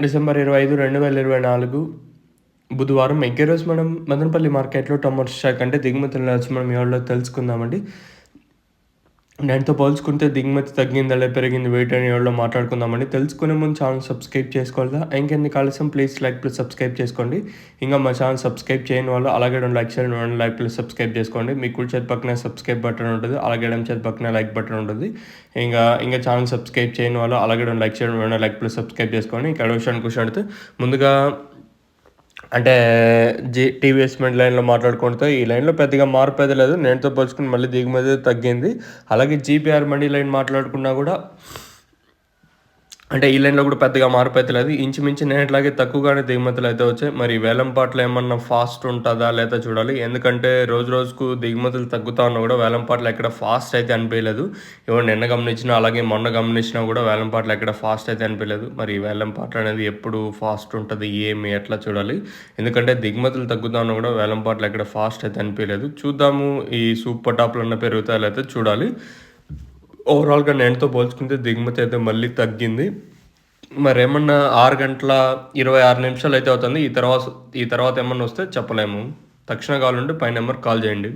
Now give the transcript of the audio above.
December 25, 2024 బుధవారం. ఇంకే రోజు మనం మదనపల్లి మార్కెట్‌లో టమాటో స్టాక్ అంటే దిగుమతుల మనం ఎవరిలో తెలుసుకుందామండి. దానితో పోల్చుకుంటే దిగుమతి తగ్గిందా లేదా పెరిగింది వెయిట్ అని ఎవరిలో మాట్లాడుకుందామండి. తెలుసుకునే ముందు ఛానల్ సబ్స్క్రైబ్ చేసుకోవాలా. ఇంకెందుకు ఆలస్యం ప్లీజ్ లైక్ ప్లస్ సబ్స్క్రైబ్ చేసుకోండి. ఇంకా మా ఛానల్ సబ్స్క్రైబ్ చేయని వాళ్ళు అలాగే 2 లైక్ చేయండి, 2 లైక్ ప్లస్ సబ్స్క్రైబ్ చేసుకోండి. మీ కుడి చేతి పక్కన సబ్స్క్రైబ్ బటన్ ఉంటుంది, అలాగే ఎడమ చేతి పక్కన లైక్ బటన్ ఉంటుంది. ఇంకా ఛానల్ సబ్స్క్రైబ్ చేయని వాళ్ళు అలాగే 2 లైక్ చేయండి, 2 లైక్ ప్లస్ సబ్స్క్రైబ్ చేసుకోండి. ఇంకా విషయానికి కూర్చోడితే ముందుగా అంటే టీవీఎస్ మెంట్ లైన్‌లో మాట్లాడుకుంటే ఈ లైన్‌లో పెద్దగా మార్పయితే లేదు. నేటితో పోల్చుకుని మళ్ళీ దిగుమతి తగ్గింది. అలాగే జీపీఆర్ మండీ లైన్ మాట్లాడుకున్నా కూడా అంటే ఈ లైన్‌లో కూడా పెద్దగా మార్పయితే లేదు. ఇంచుమించు నిన్నట్లాగే తక్కువగానే దిగుమతులు అయితే వచ్చాయి. మరి వేలంపాటలో ఏమన్నా ఫాస్ట్ ఉంటదా లేదా చూడాలి. ఎందుకంటే రోజు రోజుకు దిగుమతులు తగ్గుతా ఉన్నా కూడా వేలంపాటలో ఎక్కడ ఫాస్ట్ అయితే అనిపియలేదు. నిన్న గమనించినా అలాగే మొన్న గమనించినా కూడా వేలంపాటలో ఎక్కడ ఫాస్ట్ అయితే అనిపియలేదు. మరి వేలంపాట అనేది ఎప్పుడు ఫాస్ట్ ఉంటది, ఏమి ఎట్లా చూడాలి. ఎందుకంటే దిగుమతులు తగ్గుతా ఉన్నా కూడా వేలంపాటలో ఎక్కడ ఫాస్ట్ అయితే అనిపియలేదు. చూద్దాము ఈ సూపర్ టాప్‌లన్నా పెరుగుతాయో లేదో చూడాలి. ఓవరాల్‌గా నేటితో పోల్చుకుంటే దిగుమతి అయితే మళ్ళీ తగ్గింది. మరేమన్నా 6 గంటల 26 నిమిషాలు అయితే అవుతుంది. ఈ తర్వాత ఏమన్నా వస్తే చెప్పలేము. తక్షణ కావాలంటే పై నెంబర్‌కి కాల్ చేయండి.